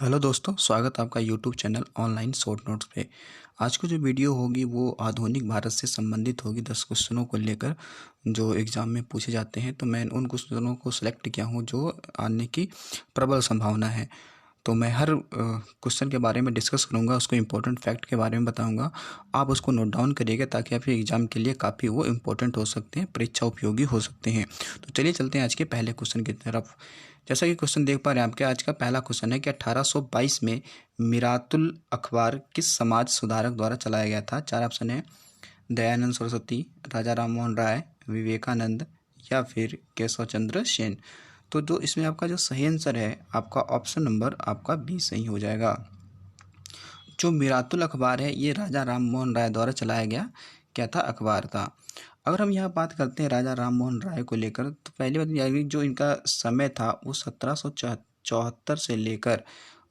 Hello दोस्तों, स्वागत है आपका YouTube channel online short notes पे। आज की जो वीडियो होगी वो आधुनिक भारत से संबंधित होगी। 10 क्वेश्चनों को लेकर जो एग्ज़ाम में पूछे जाते हैं, तो मैं उन क्वेश्चनों को सिलेक्ट किया हूँ जो आने की प्रबल संभावना है। तो मैं हर क्वेश्चन के बारे में डिस्कस करूँगा, उसको इम्पोर्टेंट फैक्ट के बारे में बताऊँगा। आप उसको नोट डाउन करिएगा ताकि आपके एग्ज़ाम के लिए काफ़ी वो इम्पोर्टेंट हो सकते हैं, परीक्षा उपयोगी हो सकते हैं। तो चलिए चलते हैं आज के पहले क्वेश्चन की तरफ। जैसा कि क्वेश्चन देख पा रहे हैं आपके, आज का पहला क्वेश्चन है कि 1822 में मिरातुल अखबार किस समाज सुधारक द्वारा चलाया गया था। 4 ऑप्शन है, दयानंद सरस्वती, राजा राम मोहन राय, विवेकानंद या फिर केशव चंद्र सेन। तो जो इसमें आपका जो सही आंसर है आपका ऑप्शन नंबर आपका बी सही हो जाएगा। जो मिरातुल अखबार है ये राजा राम मोहन राय द्वारा चलाया गया क्या था, अखबार था। अगर हम यहाँ बात करते हैं राजा राम मोहन राय को लेकर, तो पहली बात यह है कि जो इनका समय था वो 1774 से लेकर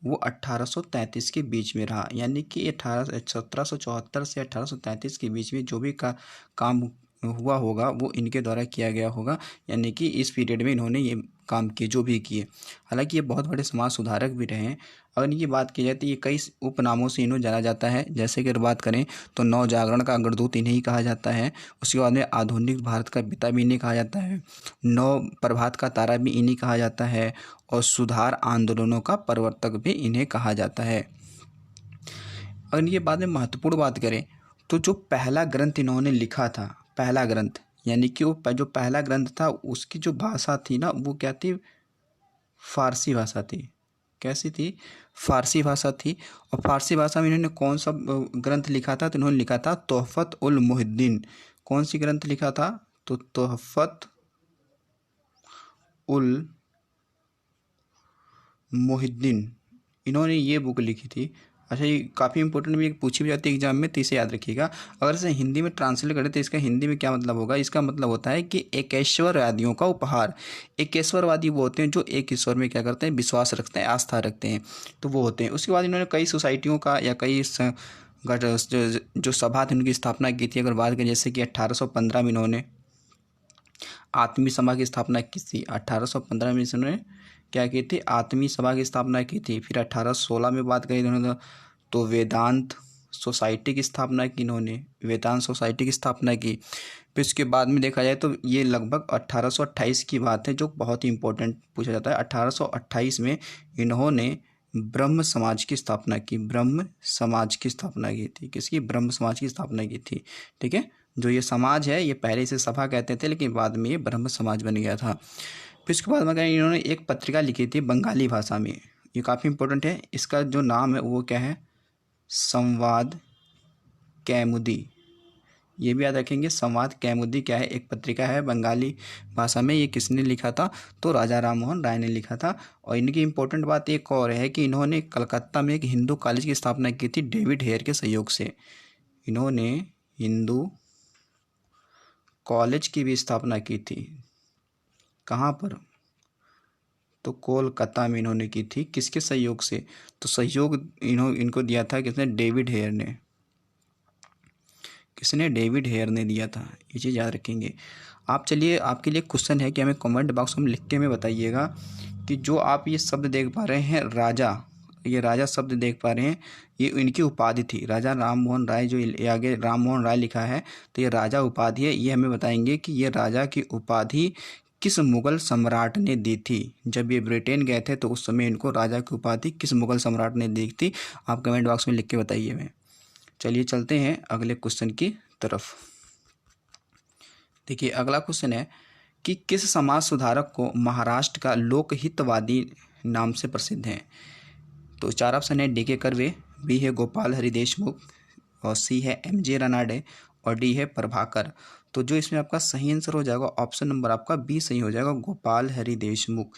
वो 1833 के बीच में रहा। यानी कि 1774 से 1833 के बीच में जो भी काम हुआ होगा वो इनके द्वारा किया गया होगा। यानी कि इस पीरियड में इन्होंने ये काम किए जो भी किए। हालांकि ये बहुत बड़े समाज सुधारक भी रहे हैं। अगर इनकी बात की जाए तो ये कई उपनामों से इन्हें जाना जाता है। जैसे कि अगर बात करें तो नव जागरण का अग्रदूत इन्हें ही कहा जाता है। उसके बाद में आधुनिक भारत का पिता भी इन्हें कहा जाता है। नव प्रभात का तारा भी इन्हें कहा जाता है। और सुधार आंदोलनों का प्रवर्तक भी इन्हें कहा जाता है। अगर ये बाद में महत्वपूर्ण बात करें तो जो पहला ग्रंथ इन्होंने लिखा था, पहला ग्रंथ, यानी कि वो जो पहला ग्रंथ था उसकी जो भाषा थी ना वो क्या थी, फारसी भाषा थी। कैसी थी, फारसी भाषा थी। और फारसी भाषा में इन्होंने कौन सा ग्रंथ लिखा था, तो इन्होंने लिखा था तोहफत उल मुहिद्दीन। कौन सी ग्रंथ लिखा था, तो तोहफत उल मुहिद्दीन, इन्होंने ये बुक लिखी थी। अच्छा, ये काफ़ी इंपॉर्टेंट भी पूछी भी जाती है एग्जाम में, तो इसे याद रखिएगा। अगर इसे हिंदी में ट्रांसलेट करें तो इसका हिंदी में क्या मतलब होगा, इसका मतलब होता है कि एकेश्वरवादियों का उपहार। एकेश्वरवादी वो होते हैं जो एक ईश्वर में क्या करते हैं, विश्वास रखते हैं, आस्था रखते हैं, तो वो होते हैं। उसके बाद इन्होंने कई सोसाइटियों का या कई जो सभा थी उनकी स्थापना की थी। अगर बात करें जैसे कि 1815 में इन्होंने आत्मीय सभा की स्थापना की थी। 1815 में इन्होंने क्या की थी, आत्मीय सभा की स्थापना की थी। फिर 1816 में बात करी इन्होंने तो वेदांत सोसाइटी की स्थापना की इन्होंने, वेदांत सोसाइटी की स्थापना की। फिर उसके बाद में देखा जाए तो ये लगभग 1828 की बात है, जो बहुत ही इंपॉर्टेंट पूछा जाता है। 1828 में इन्होंने ब्रह्म समाज की स्थापना की, ब्रह्म समाज की स्थापना की थी। किसकी, ब्रह्म समाज की स्थापना की थी। ठीक है, जो ये समाज है ये पहले से सभा कहते थे, लेकिन बाद में ये ब्रह्म समाज बन गया था। फिर उसके बाद में इन्होंने एक पत्रिका लिखी थी बंगाली भाषा में, ये काफ़ी इंपॉर्टेंट है। इसका जो नाम है वो क्या है, संवाद कैमुदी। ये भी याद रखेंगे, संवाद कैमुदी क्या है, एक पत्रिका है बंगाली भाषा में। ये किसने लिखा था, तो राजा राम मोहन राय ने लिखा था। और इनकी इंपॉर्टेंट बात एक और है कि इन्होंने कलकत्ता में एक हिंदू कॉलेज की स्थापना की थी डेविड हेयर के सहयोग से। इन्होंने हिंदू कॉलेज की भी स्थापना की थी। कहाँ पर, तो कोलकाता में इन्होंने की थी। किसके सहयोग से, तो सहयोग इनको दिया था किसने, डेविड हेयर ने। किसने, डेविड हेयर ने दिया था। ये चीज़ याद रखेंगे आप। चलिए, आपके लिए क्वेश्चन है कि हमें कमेंट बॉक्स में लिख के हमें बताइएगा कि जो आप ये शब्द देख पा रहे हैं राजा, ये राजा शब्द देख पा रहे हैं, ये इनकी उपाधि थी। राजा राम मोहन राय, जो आगे राम मोहन राय लिखा है तो ये राजा उपाधि है। ये हमें बताएंगे कि ये राजा की उपाधि किस मुगल सम्राट ने दी थी। जब ये ब्रिटेन गए थे तो उस समय इनको राजा की उपाधि किस मुगल सम्राट ने दी थी, आप कमेंट बॉक्स में लिख के बताइए हमें। चलिए चलते हैं अगले क्वेश्चन की तरफ। देखिए, अगला क्वेश्चन है कि किस समाज सुधारक को महाराष्ट्र का लोकहितवादी नाम से प्रसिद्ध है। तो 4 ऑप्शन है, डी के कर्वे, बी है गोपाल हरि देशमुख, और सी है एम.जे. रनाडे, और डी है प्रभाकर। तो जो इसमें आपका सही आंसर हो जाएगा ऑप्शन नंबर आपका बी सही हो जाएगा, गोपाल हरि देशमुख।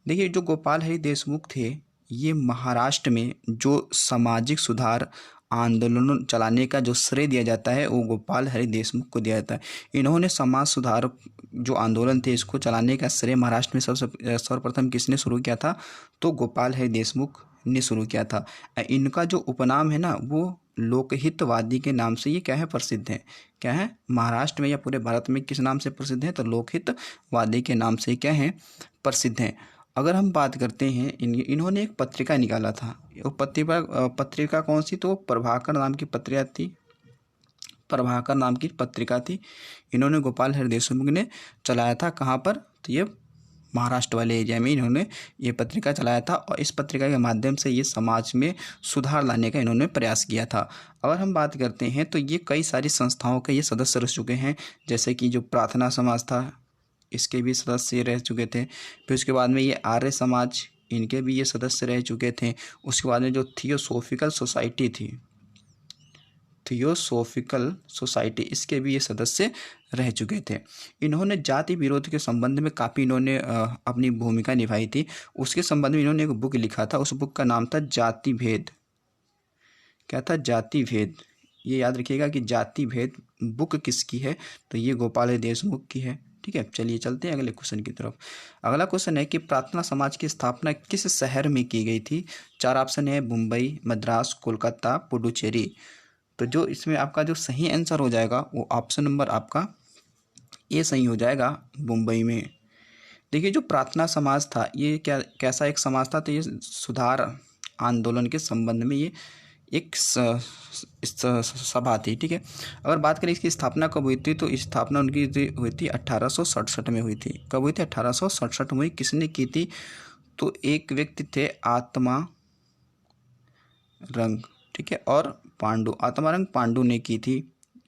देखिए, जो गोपाल हरि देशमुख थे ये महाराष्ट्र में जो सामाजिक सुधार आंदोलन चलाने का जो श्रेय दिया जाता है वो गोपाल हरि देशमुख को दिया जाता है। इन्होंने समाज सुधार जो आंदोलन थे इसको चलाने का श्रेय महाराष्ट्र में सर्वप्रथम किसने शुरू किया था, तो गोपाल हरि देशमुख ने शुरू किया था। इनका जो उपनाम है ना वो लोकहितवादी के नाम से ये क्या है, प्रसिद्ध है। क्या है, महाराष्ट्र में या पूरे भारत में किस नाम से प्रसिद्ध है, तो लोकहितवादी के नाम से क्या है, प्रसिद्ध हैं। अगर हम बात करते हैं इन्होंने एक पत्रिका निकाला था। वो पत्रिका कौन सी? तो प्रभाकर नाम की पत्रिका थी। प्रभाकर नाम की पत्रिका थी। इन्होंने गोपाल हरि देशमुख ने चलाया था। कहाँ पर? तो ये महाराष्ट्र वाले एरिया में इन्होंने ये पत्रिका चलाया था और इस पत्रिका के माध्यम से ये समाज में सुधार लाने का इन्होंने प्रयास किया था। अगर हम बात करते हैं तो ये कई सारी संस्थाओं के ये सदस्य रह चुके हैं, जैसे कि जो प्रार्थना समाज था इसके भी सदस्य रह चुके थे। फिर उसके बाद में ये आर्य समाज, इनके भी ये सदस्य रह चुके थे। उसके बाद में जो थियोसॉफिकल सोसाइटी थी, थियोसॉफिकल सोसाइटी, इसके भी ये सदस्य रह चुके थे। इन्होंने जाति विरोध के संबंध में काफ़ी इन्होंने अपनी भूमिका निभाई थी। उसके संबंध में इन्होंने एक बुक लिखा था। उस बुक का नाम था जाति भेद। क्या था? जाति भेद। ये याद रखिएगा कि जाति भेद बुक किसकी है? तो ये गोपाल देशमुख की है। ठीक है, चलिए चलते हैं अगले क्वेश्चन की तरफ। अगला क्वेश्चन है कि प्रार्थना समाज की स्थापना किस शहर में की गई थी? 4 ऑप्शन है, मुंबई, मद्रास, कोलकाता, पुडुचेरी। तो जो इसमें आपका जो सही आंसर हो जाएगा वो ऑप्शन नंबर आपका ए सही हो जाएगा, मुंबई में। देखिए, जो प्रार्थना समाज था ये कैसा एक समाज था? तो ये सुधार आंदोलन के संबंध में ये एक सभा थी। ठीक है, अगर बात करें इसकी स्थापना कब हुई थी, तो स्थापना उनकी हुई थी 1867 में हुई थी। कब हुई थी? 1867 में हुई। किसने की थी? तो एक व्यक्ति थे आत्मा रंग, ठीक है, और पांडु, आत्मारंग पांडु ने की थी।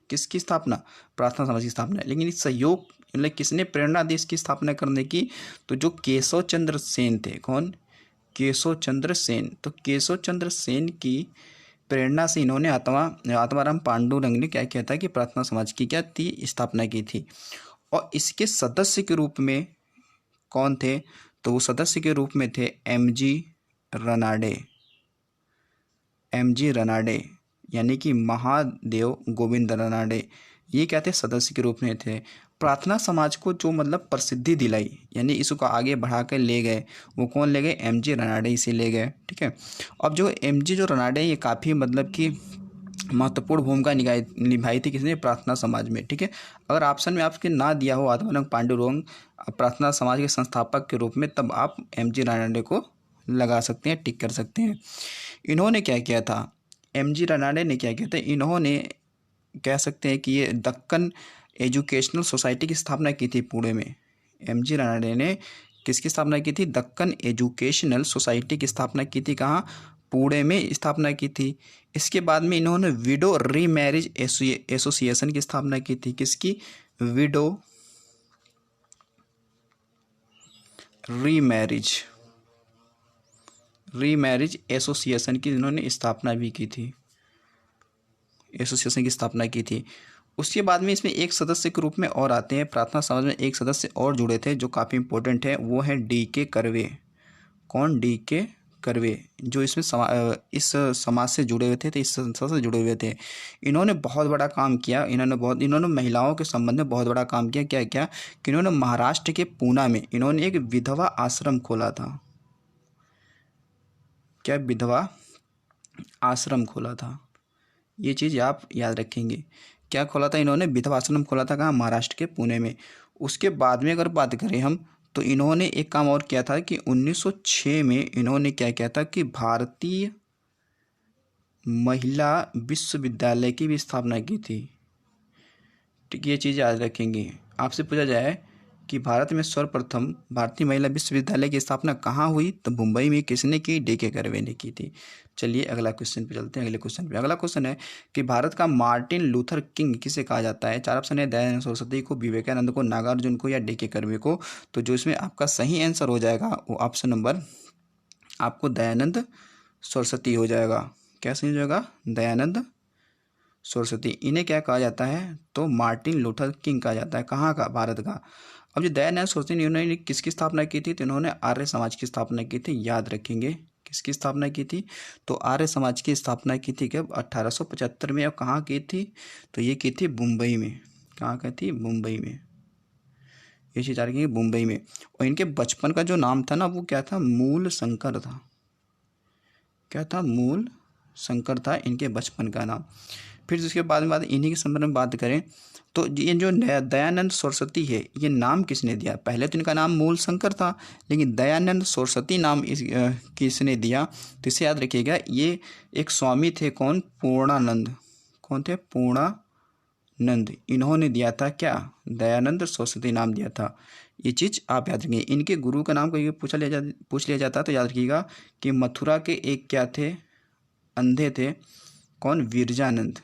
किसकी स्थापना? प्रार्थना समाज की स्थापना। लेकिन इस सहयोग मतलब किसने प्रेरणा दी इसकी स्थापना करने की? तो जो केशव चंद्र सेन थे। कौन? केशव चंद्र सेन। तो केशव चंद्र सेन की प्रेरणा से इन्होंने आत्माराम पांडुरंग ने क्या किया था कि प्रार्थना समाज की क्या थी? स्थापना की थी। और इसके सदस्य के रूप में कौन थे? तो वो सदस्य के रूप में थे एमजी रनाडे। एमजी रनाडे यानी कि महादेव गोविंद रनाडे, ये क्या थे? सदस्य के रूप में थे। प्रार्थना समाज को जो मतलब प्रसिद्धि दिलाई यानी इसको आगे बढ़ा कर ले गए, वो कौन ले गए? एमजी रनाडे इसे ले गए। ठीक है, अब जो एमजी जो रनाडे ये काफ़ी मतलब कि महत्वपूर्ण भूमिका निभाई थी किसने? प्रार्थना समाज में। ठीक है, अगर ऑप्शन में आपके ना दिया हो आत्मानंद पांडुरंग प्रार्थना समाज के संस्थापक के रूप में, तब आप एमजी रनाडे को लगा सकते हैं, टिक कर सकते हैं। इन्होंने क्या किया था? एमजी रनाडे ने क्या किया था? इन्होंने कह सकते हैं कि ये दक्कन एजुकेशनल सोसाइटी की स्थापना की थी पुणे में। एमजी रनाडे ने किसकी स्थापना की थी? दक्कन एजुकेशनल सोसाइटी की स्थापना की थी। कहाँ? पुणे में स्थापना की थी। इसके बाद में इन्होंने विडो रीमैरिज एसोसिएशन की स्थापना की थी। किसकी? विडो रीमैरिज एसोसिएशन की इन्होंने स्थापना भी की थी, एसोसिएशन की स्थापना की थी। उसके बाद में इसमें एक सदस्य के रूप में और आते हैं। प्रार्थना समाज में एक सदस्य और जुड़े थे जो काफ़ी इंपॉर्टेंट है, वो है DK कर्वे। कौन? DK कर्वे, जो इसमें इस समाज से जुड़े हुए थे, तो इस संस्था से जुड़े हुए थे। इन्होंने बहुत बड़ा काम किया। इन्होंने महिलाओं के संबंध में बहुत बड़ा काम किया। क्या क्या कि इन्होंने महाराष्ट्र के पूना में इन्होंने एक विधवा आश्रम खोला था। क्या? विधवा आश्रम खोला था। ये चीज़ आप याद रखेंगे। क्या खोला था इन्होंने? विधवा आश्रम खोला था। कहाँ? महाराष्ट्र के पुणे में। उसके बाद में अगर बात करें हम, तो इन्होंने एक काम और किया था कि 1906 में इन्होंने क्या किया था कि भारतीय महिला विश्वविद्यालय की भी स्थापना की थी। ठीक, ये चीज़ याद रखेंगे। आपसे पूछा जाए कि भारत में सर्वप्रथम भारतीय महिला विश्वविद्यालय की स्थापना कहाँ हुई, तो मुंबई में। किसने की? DK कर्वे ने की थी। चलिए अगला क्वेश्चन पे चलते हैं। अगले क्वेश्चन पे अगला क्वेश्चन है कि भारत का मार्टिन लूथर किंग किसे कहा जाता है? 4 ऑप्शन है, दयानंद सरस्वती को, विवेकानंद को, नागार्जुन को, या DK कर्वे को। तो जो इसमें आपका सही आंसर हो जाएगा वो ऑप्शन नंबर आपको दयानंद सरस्वती हो जाएगा। क्या सही हो जाएगा? दयानंद सरस्वती। इन्हें क्या कहा जाता है? तो मार्टिन लूथर किंग कहा जाता है। कहाँ का? भारत का। अब जो दयानंद सरस्वती ने उन्होंने किसकी स्थापना की थी? तो इन्होंने आर्य समाज की स्थापना की थी। याद रखेंगे किसकी स्थापना की थी? तो आर्य समाज की स्थापना की थी कब? 1875 में। और कहाँ की थी? तो ये की थी मुंबई में। कहाँ की थी? मुंबई में। ये चीज़ याद रखेंगे, मुंबई में। और इनके बचपन का जो नाम था ना, वो क्या था? मूल शंकर था। क्या था? मूल शंकर था इनके बचपन का नाम। फिर उसके बाद में इन्हीं के संदर्भ में बात करें तो ये जो दयानंद सरस्वती है, ये नाम किसने दिया? पहले तो इनका नाम मूल शंकर था, लेकिन दयानंद सरस्वती नाम किसने दिया? तो इसे याद रखिएगा, ये एक स्वामी थे। कौन? पूर्णानंद। कौन थे? पूर्णानंद। इन्होंने दिया था क्या? दयानंद सरस्वती नाम दिया था। ये चीज़ आप याद रखिए। इनके गुरु का नाम कभी पूछ लिया जाता तो याद रखिएगा कि मथुरा के एक क्या थे? अंधे थे। कौन? विरजानंद।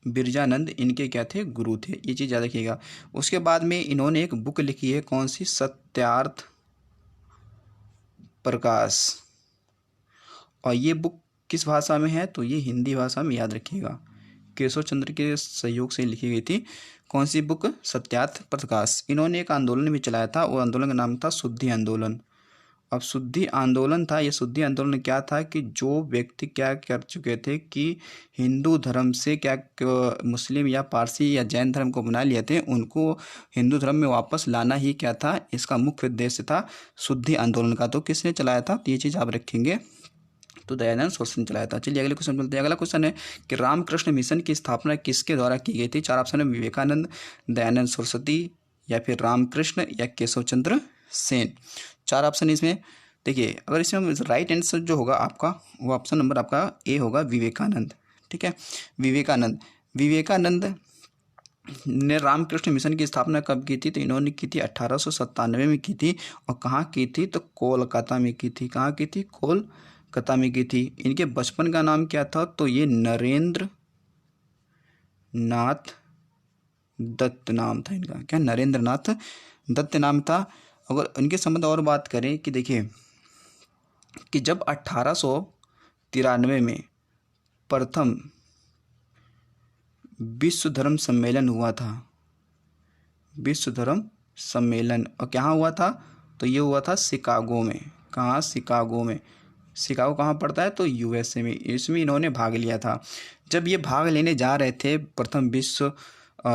बिरजानंद इनके क्या थे? गुरु थे। ये चीज़ याद रखिएगा। उसके बाद में इन्होंने एक बुक लिखी है, कौन सी? सत्यार्थ प्रकाश। और ये बुक किस भाषा में है? तो ये हिंदी भाषा में, याद रखिएगा। केशव चंद्र के सहयोग से लिखी गई थी। कौन सी बुक? सत्यार्थ प्रकाश। इन्होंने एक आंदोलन भी चलाया था, वो आंदोलन का नाम था शुद्धि आंदोलन। अब शुद्धि आंदोलन था, ये शुद्धि आंदोलन क्या था कि जो व्यक्ति क्या कर चुके थे कि हिंदू धर्म से क्या मुस्लिम या पारसी या जैन धर्म को बना लिए थे, उनको हिंदू धर्म में वापस लाना ही क्या था? इसका मुख्य उद्देश्य था शुद्धि आंदोलन का। तो किसने चलाया था? तो ये चीज़ आप रखेंगे, तो दयानंद सरस्वती ने चलाया था। चलिए अगले क्वेश्चन चलते हैं। अगला क्वेश्चन है कि रामकृष्ण मिशन की स्थापना किसके द्वारा की गई थी? 4 ऑप्शन है, विवेकानंद, दयानंद सरस्वती, या फिर रामकृष्ण, या केशव चंद्र सेन। 4 ऑप्शन इसमें। देखिए, अगर इसमें राइट आंसर जो होगा आपका, वो ऑप्शन नंबर आपका ए होगा, विवेकानंद। ठीक है, विवेकानंद ने रामकृष्ण मिशन की स्थापना कब की थी? तो इन्होंने की थी 1897 में की थी। और कहाँ की थी? तो कोलकाता में की थी। कहाँ की थी? कोलकाता में की थी। इनके बचपन का नाम क्या था? तो ये नरेंद्र नाथ दत्त नाम था इनका। क्या? नरेंद्र नाथ दत्त नाम था। अगर इनके संबंध और बात करें कि देखिए कि जब 1893 में प्रथम विश्व धर्म सम्मेलन हुआ था, विश्व धर्म सम्मेलन, और कहाँ हुआ था? तो ये हुआ था शिकागो में। कहाँ? शिकागो में। शिकागो कहाँ पड़ता है? तो यूएसए में। इसमें इन्होंने भाग लिया था। जब ये भाग लेने जा रहे थे प्रथम विश्व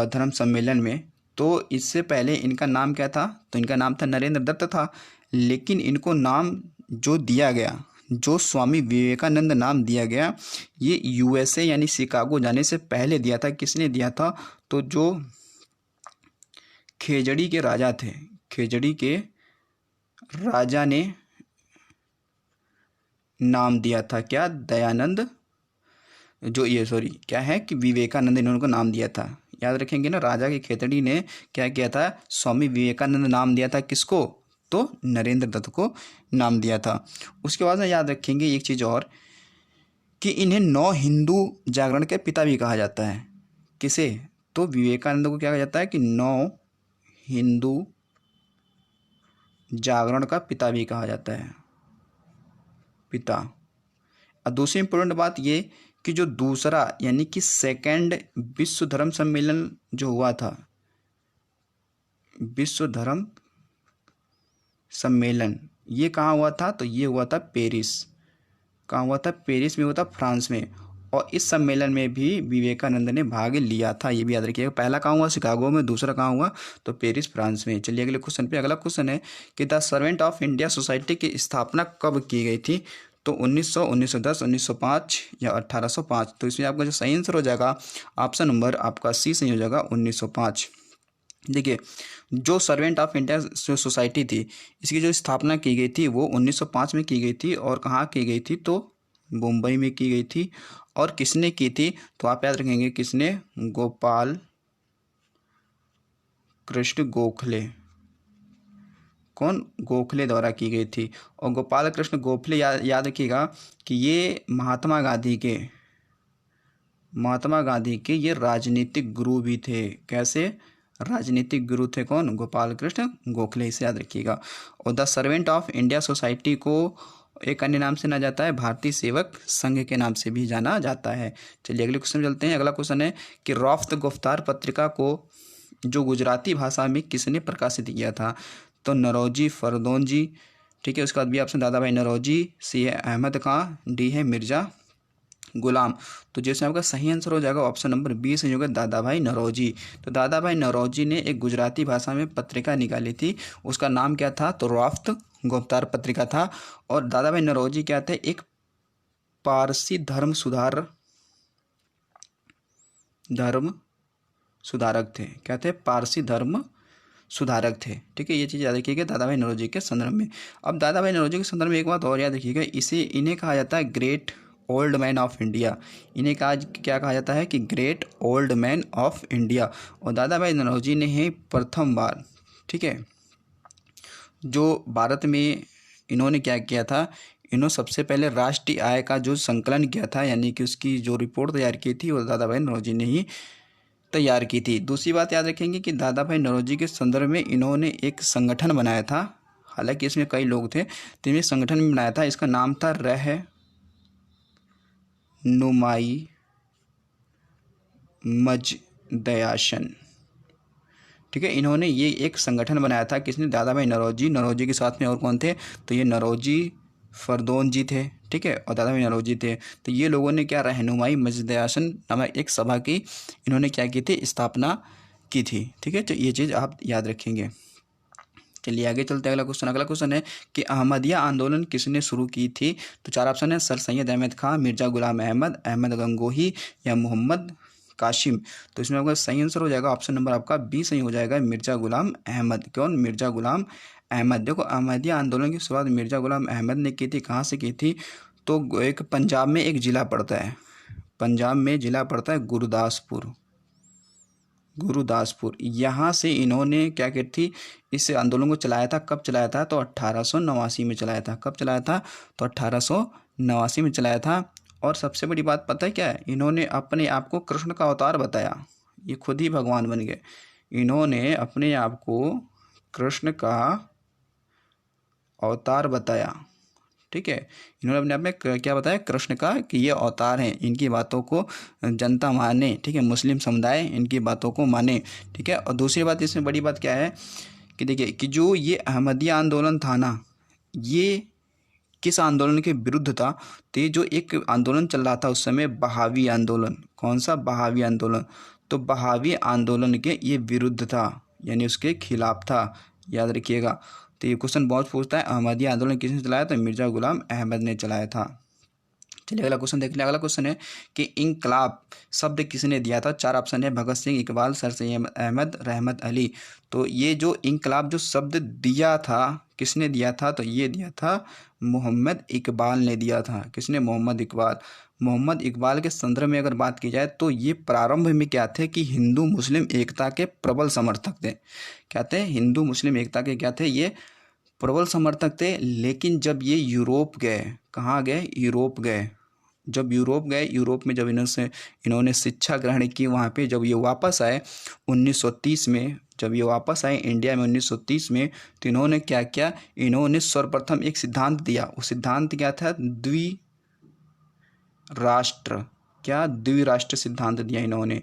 धर्म सम्मेलन में, तो इससे पहले इनका नाम क्या था? तो इनका नाम था नरेंद्र दत्त था। लेकिन इनको नाम जो दिया गया, जो स्वामी विवेकानंद नाम दिया गया, ये यूएसए यानी शिकागो जाने से पहले दिया था। किसने दिया था? तो जो खेजड़ी के राजा थे, खेजड़ी के राजा ने नाम दिया था। क्या? दयानंद, जो ये सॉरी क्या है कि विवेकानंद इन्होंने को नाम दिया था। याद रखेंगे ना, राजा के खेतड़ी ने क्या किया था? स्वामी विवेकानंद नाम दिया था। किसको? तो नरेंद्र दत्त को नाम दिया था। उसके बाद में याद रखेंगे एक चीज़ और कि इन्हें 9 हिंदू जागरण के पिता भी कहा जाता है। किसे? तो विवेकानंद को क्या कहा जाता है कि 9 हिंदू जागरण का पिता भी कहा जाता है, पिता। और दूसरी इंपॉर्टेंट बात ये कि जो दूसरा यानी कि सेकेंड विश्व धर्म सम्मेलन जो हुआ था, विश्व धर्म सम्मेलन, ये कहाँ हुआ था? तो ये हुआ था पेरिस। कहाँ हुआ था? पेरिस में हुआ था, फ्रांस में। और इस सम्मेलन में भी विवेकानंद ने भाग लिया था। ये भी याद रखिएगा। पहला कहाँ हुआ? शिकागो में। दूसरा कहाँ हुआ? तो पेरिस, फ्रांस में। चलिए अगले क्वेश्चन पे। अगला क्वेश्चन है कि the servant of India society की स्थापना कब की गई थी? तो 1900, 1910, 1905 या 1805। तो इसमें आपका जो सही आंसर हो जाएगा, ऑप्शन नंबर आपका सी सही हो जाएगा, 1905। देखिए, जो सर्वेंट ऑफ इंडिया सोसाइटी थी, इसकी जो स्थापना की गई थी वो 1905 में की गई थी। और कहाँ की गई थी? तो मुंबई में की गई थी। और किसने की थी? तो आप याद रखेंगे किसने? गोपाल कृष्ण गोखले। कौन? गोखले द्वारा की गई थी। और गोपाल कृष्ण गोखले याद रखिएगा कि ये महात्मा गांधी के ये राजनीतिक गुरु भी थे। कैसे? राजनीतिक गुरु थे। कौन? गोपाल कृष्ण गोखले, इसे याद रखिएगा। और the servant of India society को एक अन्य नाम से जाना जाता है, भारतीय सेवक संघ के नाम से भी जाना जाता है। चलिए अगले क्वेश्चन चलते हैं। अगला क्वेश्चन है कि रफ्त गुफ्तार पत्रिका को जो गुजराती भाषा में किसने प्रकाशित किया था? तो नरौजी फरदौनजी। ठीक है, उसके बाद भी ऑप्शन दादा भाई नरौजी, सी है अहमद खां, डी है मिर्ज़ा गुलाम। तो जैसे आपका सही आंसर हो जाएगा ऑप्शन नंबर बी सही होगा, दादा भाई नरौजी। तो दादा भाई नरौजी ने एक गुजराती भाषा में पत्रिका निकाली थी, उसका नाम क्या था? तो रफ्त गुफ्तार पत्रिका था। और दादा भाई नरौजी क्या थे? एक पारसी धर्म सुधार धर्म सुधारक थे। क्या थे? पारसी धर्म सुधारक थे। ठीक है, ये चीज़ याद रखिएगा दादा भाई नौरोजी के संदर्भ में। अब दादा भाई नौरोजी के संदर्भ में एक बात और याद रखिएगा, इन्हें कहा जाता है great old man of India. इन्हें क्या कहा जाता है कि great old man of India. और दादा भाई नौरोजी ने ही प्रथम बार, ठीक है, जो भारत में इन्होंने क्या किया था, इन्होंने सबसे पहले राष्ट्रीय आय का जो संकलन किया था, यानी कि उसकी जो रिपोर्ट तैयार की थी वो दादा भाई नौरोजी ने ही तैयार की थी। दूसरी बात याद रखेंगे कि दादा भाई नौरोजी के संदर्भ में इन्होंने एक संगठन बनाया था, हालांकि इसमें कई लोग थे, तो इन्हें संगठन भी बनाया था। इसका नाम था रहनुमाई मजदयाशन। ठीक है, इन्होंने ये एक संगठन बनाया था। किसने? दादा भाई नौरोजी। नौरोजी के साथ में और कौन थे? तो ये नौरोजी फरदौन जी थे, ठीक है, और दादा भाई नौरोजी थे। तो ये लोगों ने क्या, रहनुमाई मजदयाशन नामक एक सभा की इन्होंने क्या की थी, स्थापना की थी। ठीक है, तो ये चीज़ आप याद रखेंगे। चलिए आगे चलते हैं। अगला क्वेश्चन है कि अहमदिया आंदोलन किसने शुरू की थी? तो चार ऑप्शन है, सर सैयद अहमद खां, मिर्ज़ा गुलाम अहमद, अहमद गंगोही या मोहम्मद कासिम। तो इसमें आपका सही आंसर हो जाएगा ऑप्शन नंबर आपका बी सही हो जाएगा, मिर्ज़ा गुलाम अहमद। कौन? मिर्ज़ा गुलाम अहमद। देखो, अहमदिया आंदोलन की शुरुआत मिर्ज़ा गुलाम अहमद ने की थी। कहाँ से की थी? तो एक पंजाब में एक ज़िला पड़ता है, पंजाब में ज़िला पड़ता है गुरदासपुर। यहाँ से इन्होंने क्या की थी, इस आंदोलन को चलाया था। कब चलाया था? तो 1889 में चलाया था। कब चलाया था? तो 1889 में चलाया था। और सबसे बड़ी बात पता है क्या है? इन्होंने अपने आप को कृष्ण का अवतार बताया। ये खुद ही भगवान बन गए। इन्होंने अपने आप को कृष्ण का अवतार बताया। ठीक है, इन्होंने अपने आप में क्या बताया? कृष्ण का, कि ये अवतार हैं। इनकी बातों को जनता माने, ठीक है, मुस्लिम समुदाय इनकी बातों को माने। ठीक है, और दूसरी बात, इसमें बड़ी बात क्या है कि देखिए कि जो ये अहमदिया आंदोलन था ना, ये किस आंदोलन के विरुद्ध था? तो ये जो एक आंदोलन चल रहा था उस समय, बहावी आंदोलन। कौन सा? बहावी आंदोलन। तो बहावी आंदोलन के ये विरुद्ध था, यानी उसके खिलाफ था। याद रखिएगा। तो ये क्वेश्चन बहुत पूछता है, अहमदिया आंदोलन किसने चलाया? तो मिर्ज़ा गुलाम अहमद ने चलाया था। चलिए अगला क्वेश्चन देख लें। अगला क्वेश्चन है कि इंकलाब शब्द किसने दिया था? चार ऑप्शन है, भगत सिंह, इकबाल, सर सैयद अहमद, रहमत अली। तो ये जो इंकलाब जो शब्द दिया था, किसने दिया था? तो ये दिया था मोहम्मद इकबाल ने दिया था। किसने? मोहम्मद इकबाल। मोहम्मद इकबाल के संदर्भ में अगर बात की जाए तो ये प्रारंभ में क्या थे कि हिंदू मुस्लिम एकता के प्रबल समर्थक थे। क्या थे? हिंदू मुस्लिम एकता के क्या थे? ये प्रबल समर्थक थे। लेकिन जब ये यूरोप गए, कहाँ गए? यूरोप गए। जब यूरोप गए, यूरोप में जब इन्होंने शिक्षा ग्रहण की, वहाँ पे जब ये वापस आए 1930 में, जब ये वापस आए इंडिया में 1930 में, तो इन्होंने क्या किया? इन्होंने सर्वप्रथम एक सिद्धांत दिया। वो सिद्धांत क्या था? द्विराष्ट्र। क्या? द्विराष्ट्र सिद्धांत दिया इन्होंने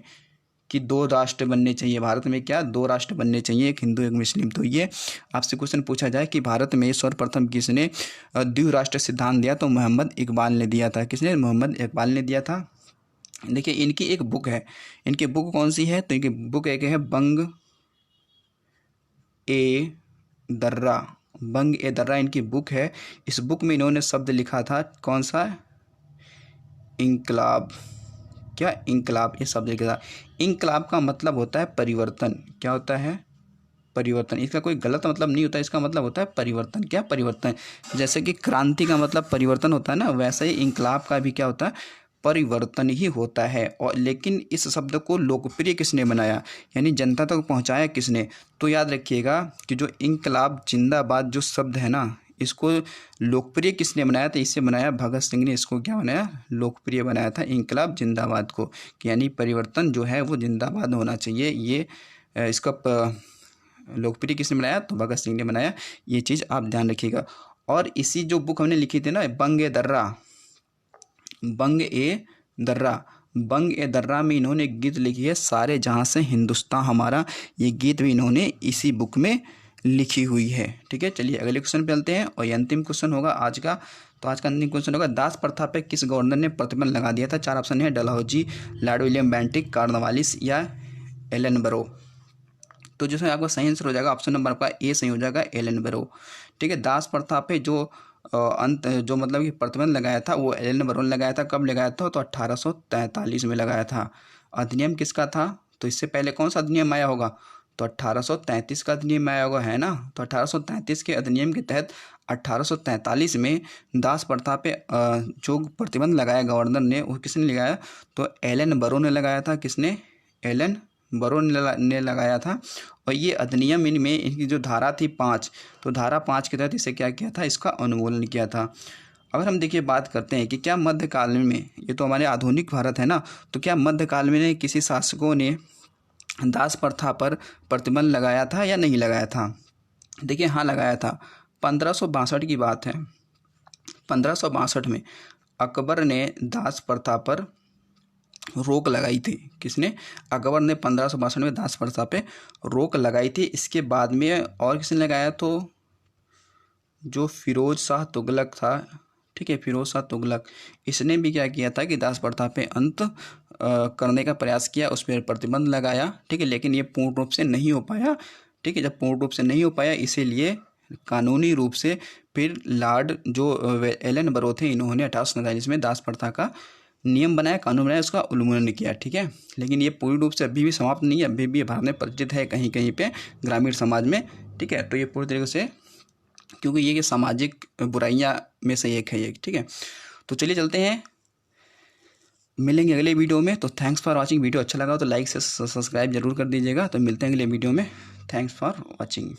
कि दो राष्ट्र बनने चाहिए भारत में। क्या? दो राष्ट्र बनने चाहिए, एक हिंदू एक मुस्लिम। तो ये आपसे क्वेश्चन पूछा जाए कि भारत में सर्वप्रथम किसने द्विराष्ट्र सिद्धांत दिया? तो मोहम्मद इकबाल ने दिया था। किसने? मोहम्मद इकबाल ने दिया था। देखिए इनकी एक बुक है, इनकी बुक कौन सी है? तो इनकी बुक एक है बंग ए दर्रा। बंग ए दर्रा इनकी बुक है। इस बुक में इन्होंने शब्द लिखा था, कौन सा? इंकलाब। क्या? इंकलाब, ये शब्द लिखा था। इंकलाब का मतलब होता है परिवर्तन। क्या होता है? परिवर्तन। इसका कोई गलत मतलब नहीं होता, इसका मतलब होता है परिवर्तन। क्या? परिवर्तन। जैसे कि क्रांति का मतलब परिवर्तन होता है ना, वैसे ही इंकलाब का भी क्या होता है? परिवर्तन ही होता है। और लेकिन इस शब्द को लोकप्रिय किसने बनाया, यानी जनता तक पहुंचाया किसने? तो याद रखिएगा कि जो इंकलाब जिंदाबाद जो शब्द है ना, इसको लोकप्रिय किसने बनाया? तो इससे बनाया भगत सिंह ने। इसको क्या बनाया? लोकप्रिय बनाया था इंकलाब जिंदाबाद को, कि यानी परिवर्तन जो है वो जिंदाबाद होना चाहिए। ये इसका लोकप्रिय किसने बनाया? तो भगत सिंह ने बनाया। ये चीज़ आप ध्यान रखिएगा। और इसी जो बुक हमने लिखी थी ना, बंग ए दर्रा, बंग ए दर्रा, बंग ए दर्रा में इन्होंने गीत लिखी है, सारे जहाँ से हिंदुस्तान हमारा। ये गीत भी इन्होंने इसी बुक में लिखी हुई है। ठीक है, चलिए अगले क्वेश्चन पे चलते हैं। और ये अंतिम क्वेश्चन होगा आज का। तो आज का अंतिम क्वेश्चन होगा, दास प्रथा पे किस गवर्नर ने प्रतिबंध लगा दिया था? चार ऑप्शन है, Dalhousie, Lord William Bentinck, Cornwallis या एलन बरो। तो जिसमें आपका सही आंसर हो जाएगा ऑप्शन नंबर आपका ए सही हो जाएगा, एलन बरो। ठीक है, दास प्रथा पे जो जो मतलब कि प्रतिबंध लगाया था वो एलन बरो ने लगाया था। कब लगाया था? तो 1843 में लगाया था। अधिनियम किसका था? तो इससे पहले कौन सा अधिनियम आया होगा? तो 1833 का अधिनियम आया होगा, है ना। तो 1833 के अधिनियम के तहत 1843 में दास प्रथा पे जो प्रतिबंध लगाया गवर्नर ने, वो किसने लगाया? तो एलन बरो ने लगाया था। किसने? एलन बरो ने लगाया था। और ये अधिनियम इनमें इनकी जो धारा थी 5, तो धारा 5 के तहत इसे क्या किया था? इसका अनुमोदन किया था। अगर हम देखिए बात करते हैं कि क्या मध्यकाल में, ये तो हमारे आधुनिक भारत है ना, तो क्या मध्यकाल में किसी शासकों ने दास प्रथा पर प्रतिबंध लगाया था या नहीं लगाया था? देखिए हाँ, लगाया था। 1562 की बात है। 1562 में अकबर ने दास प्रथा पर रोक लगाई थी। किसने? अकबर ने 1562 में दास प्रथा पे रोक लगाई थी। इसके बाद में और किसने लगाया? तो जो फिरोज शाह तुगलक था, ठीक है, फिरोज शाह तुगलक, इसने भी क्या किया था कि दास प्रथा पे अंत करने का प्रयास किया, उस पर प्रतिबंध लगाया, ठीक है, लेकिन ये पूर्ण रूप से नहीं हो पाया। ठीक है, जब पूर्ण रूप से नहीं हो पाया, इसीलिए कानूनी रूप से फिर लॉर्ड जो एलन बरो थे, इन्होंने 1847 में दास प्रथा का नियम बनाया, कानून बनाया, उसका उल्लंघन किया। ठीक है, लेकिन ये पूरी रूप से अभी भी समाप्त नहीं है, अभी भी भारत में प्रचलित है कहीं कहीं पे ग्रामीण समाज में। ठीक है, तो ये पूरी तरीके से, क्योंकि ये सामाजिक बुराइयां में से एक है ये। ठीक है, तो चलिए चलते हैं, मिलेंगे अगले वीडियो में। तो थैंक्स फॉर वाचिंग। वीडियो अच्छा लगा तो लाइक से सब्सक्राइब जरूर कर दीजिएगा। तो मिलते हैं अगले वीडियो में। Thanks for watching.